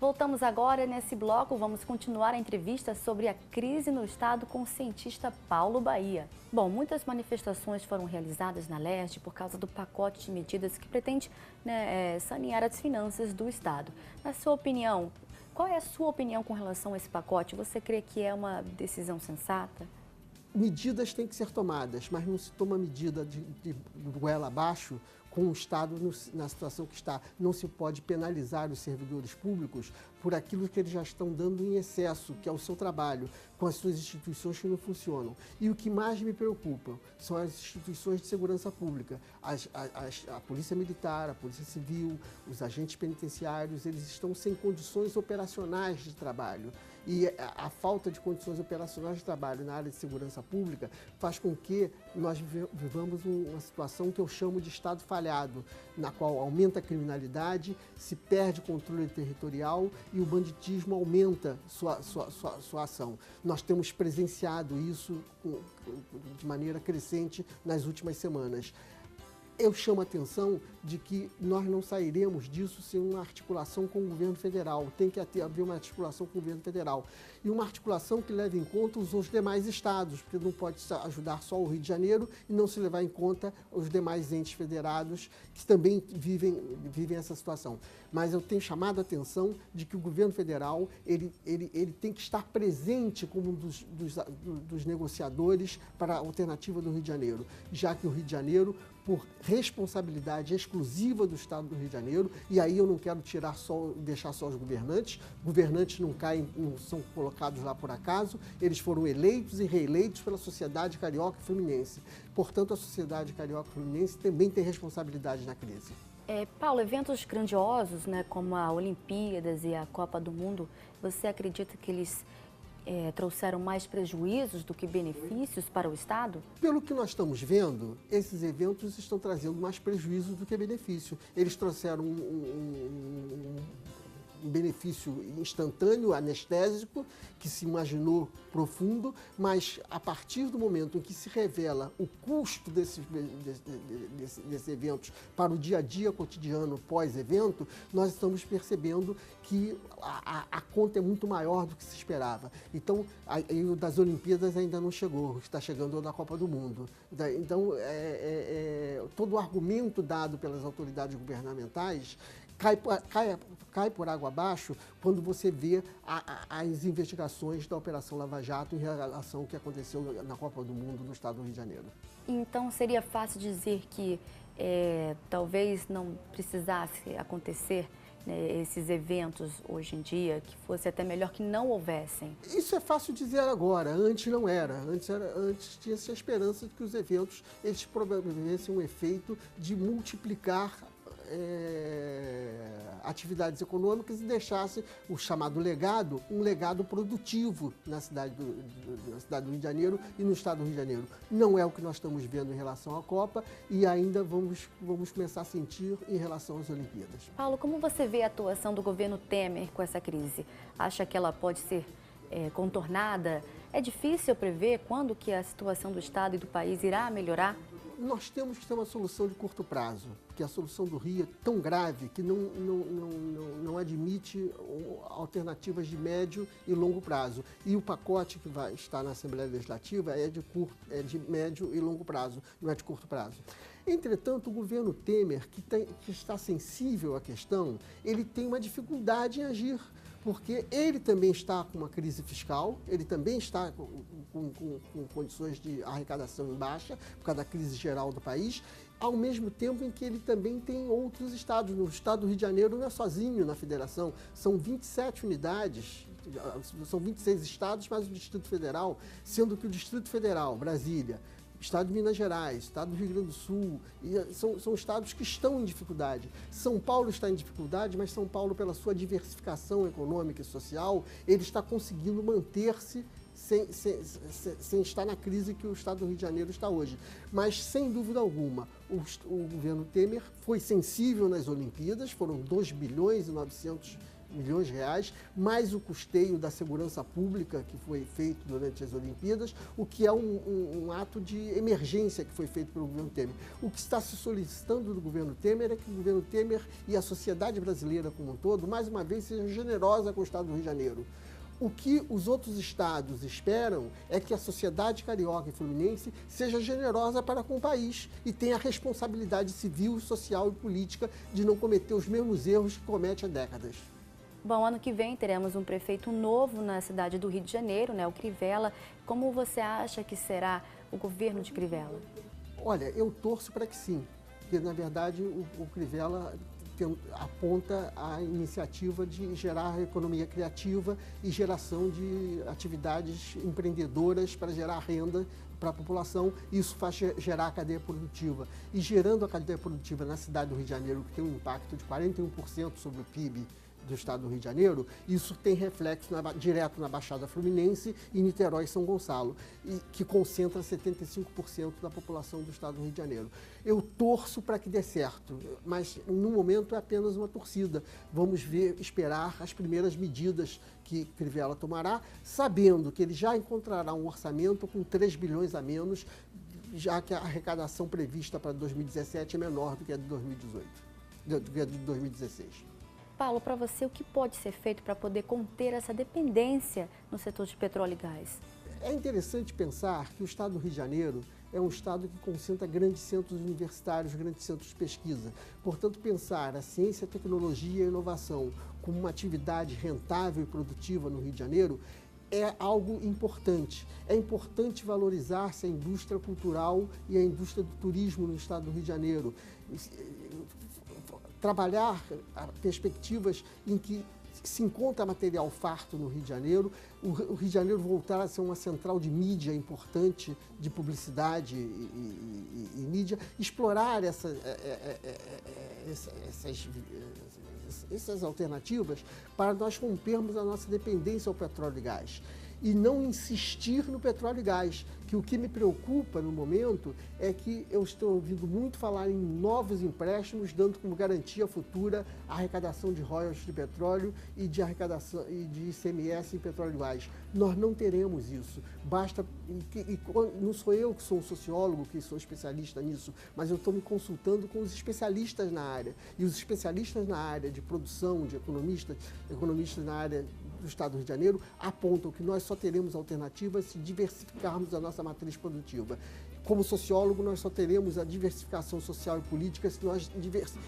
Voltamos agora nesse bloco, vamos continuar a entrevista sobre a crise no estado com o cientista Paulo Bahia. Bom, muitas manifestações foram realizadas na Leste por causa do pacote de medidas que pretende sanear as finanças do estado. Na sua opinião, qual é a sua opinião com relação a esse pacote? Você crê que é uma decisão sensata? Medidas têm que ser tomadas, mas não se toma medida de goela abaixo com o Estado na situação que está. Não se pode penalizar os servidores públicos por aquilo que eles já estão dando em excesso, que é o seu trabalho, com as suas instituições que não funcionam. E o que mais me preocupa são as instituições de segurança pública. A Polícia Militar, a Polícia Civil, os agentes penitenciários, eles estão sem condições operacionais de trabalho. E a falta de condições operacionais de trabalho na área de segurança pública faz com que nós vivamos uma situação que eu chamo de Estado falhado, na qual aumenta a criminalidade, se perde controle territorial e o banditismo aumenta sua ação. Nós temos presenciado isso de maneira crescente nas últimas semanas. Eu chamo a atenção de que nós não sairemos disso sem uma articulação com o governo federal. Tem que haver uma articulação com o governo federal. E uma articulação que leve em conta os demais estados, porque não pode ajudar só o Rio de Janeiro e não se levar em conta os demais entes federados que também vivem essa situação. Mas eu tenho chamado a atenção de que o governo federal ele tem que estar presente como um dos negociadores para a alternativa do Rio de Janeiro, já que o Rio de Janeiro, por responsabilidade exclusiva do Estado do Rio de Janeiro, e aí eu não quero deixar só os governantes não são colocados lá por acaso, eles foram eleitos e reeleitos pela sociedade carioca e fluminense. Portanto, a sociedade carioca e fluminense também tem responsabilidade na crise. Paulo, eventos grandiosos, como a Olimpíadas e a Copa do Mundo, você acredita que eles trouxeram mais prejuízos do que benefícios para o Estado? Pelo que nós estamos vendo, esses eventos estão trazendo mais prejuízos do que benefício. Eles trouxeram um benefício instantâneo, anestésico, que se imaginou profundo, mas a partir do momento em que se revela o custo desses eventos para o dia a dia cotidiano pós-evento, nós estamos percebendo que a conta é muito maior do que se esperava. Então, o das Olimpíadas ainda não chegou, está chegando o da Copa do Mundo. Então, todo o argumento dado pelas autoridades governamentais cai por água abaixo quando você vê as investigações da Operação Lava Jato em relação ao que aconteceu na Copa do Mundo no estado do Rio de Janeiro. Então seria fácil dizer que talvez não precisasse acontecer esses eventos hoje em dia, que fosse até melhor que não houvessem? Isso é fácil dizer agora, antes não era. Antes tinha-se a esperança de que os eventos eles promovessem um efeito de multiplicar atividades econômicas e deixasse o chamado legado, um legado produtivo na cidade do Rio de Janeiro e no estado do Rio de Janeiro. Não é o que nós estamos vendo em relação à Copa e ainda vamos começar a sentir em relação às Olimpíadas. Paulo, como você vê a atuação do governo Temer com essa crise? Acha que ela pode ser contornada? É difícil prever quando que a situação do estado e do país irá melhorar? Nós temos que ter uma solução de curto prazo, porque a solução do Rio é tão grave que não admite alternativas de médio e longo prazo. E o pacote que vai estar na Assembleia Legislativa é de médio e longo prazo, não é de curto prazo. Entretanto, o governo Temer, que está sensível à questão, ele tem uma dificuldade em agir, porque ele também está com uma crise fiscal, ele também está com condições de arrecadação em baixa, por causa da crise geral do país, ao mesmo tempo em que ele também tem outros estados. No estado do Rio de Janeiro não é sozinho na federação, são 27 unidades, são 26 estados mais o Distrito Federal, sendo que o Distrito Federal, Brasília, Estado de Minas Gerais, Estado do Rio Grande do Sul, são estados que estão em dificuldade. São Paulo está em dificuldade, mas São Paulo, pela sua diversificação econômica e social, ele está conseguindo manter-se sem estar na crise que o estado do Rio de Janeiro está hoje. Mas, sem dúvida alguma, o governo Temer foi sensível nas Olimpíadas, foram 2 bilhões e 900 milhões de reais, mais o custeio da segurança pública que foi feito durante as Olimpíadas, o que é um ato de emergência que foi feito pelo governo Temer. O que está se solicitando do governo Temer é que o governo Temer e a sociedade brasileira como um todo, mais uma vez, seja generosa com o Estado do Rio de Janeiro. O que os outros estados esperam é que a sociedade carioca e fluminense seja generosa para com o país e tenha a responsabilidade civil, social e política de não cometer os mesmos erros que comete há décadas. Bom, ano que vem teremos um prefeito novo na cidade do Rio de Janeiro, né, o Crivella. Como você acha que será o governo de Crivella? Olha, eu torço para que sim, porque na verdade o Crivella aponta a iniciativa de gerar economia criativa e geração de atividades empreendedoras para gerar renda para a população. Isso faz gerar a cadeia produtiva. E gerando a cadeia produtiva na cidade do Rio de Janeiro, que tem um impacto de 41% sobre o PIB do estado do Rio de Janeiro, isso tem reflexo direto na Baixada Fluminense e Niterói e São Gonçalo, que concentra 75% da população do estado do Rio de Janeiro. Eu torço para que dê certo, mas no momento é apenas uma torcida. Vamos esperar as primeiras medidas que Crivella tomará, sabendo que ele já encontrará um orçamento com 3 bilhões a menos, já que a arrecadação prevista para 2017 é menor do que a de 2018, do que a de 2016. Paulo, para você, o que pode ser feito para poder conter essa dependência no setor de petróleo e gás? É interessante pensar que o estado do Rio de Janeiro é um estado que concentra grandes centros universitários, grandes centros de pesquisa. Portanto, pensar a ciência, a tecnologia e a inovação como uma atividade rentável e produtiva no Rio de Janeiro é algo importante. É importante valorizar-se a indústria cultural e a indústria do turismo no estado do Rio de Janeiro. Trabalhar perspectivas em que se encontra material farto no Rio de Janeiro, o Rio de Janeiro voltar a ser uma central de mídia importante, de publicidade e mídia, explorar essas alternativas para nós rompermos a nossa dependência ao petróleo e gás. E não insistir no petróleo e gás, que o que me preocupa no momento é que eu estou ouvindo muito falar em novos empréstimos, dando como garantia futura a arrecadação de royalties de petróleo e de arrecadação e de ICMS em petróleo e gás. Nós não teremos isso. Basta, não sou eu que sou um sociólogo, que sou especialista nisso, mas eu estou me consultando com os especialistas na área. E os especialistas na área de produção, de economistas na área do estado do Rio de Janeiro, apontam que nós só teremos alternativas se diversificarmos a nossa matriz produtiva. Como sociólogo, nós só teremos a diversificação social e política se nós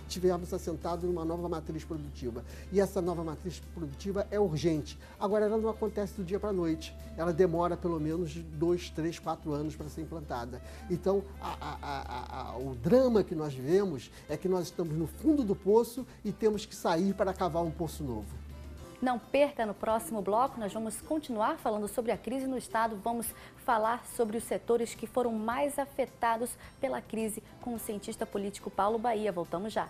estivermos assentados numa nova matriz produtiva. E essa nova matriz produtiva é urgente. Agora, ela não acontece do dia para a noite. Ela demora pelo menos 2, 3, 4 anos para ser implantada. Então, o drama que nós vivemos é que nós estamos no fundo do poço e temos que sair para cavar um poço novo. Não perca, no próximo bloco nós vamos continuar falando sobre a crise no estado, vamos falar sobre os setores que foram mais afetados pela crise com o cientista político Paulo Baía. Voltamos já.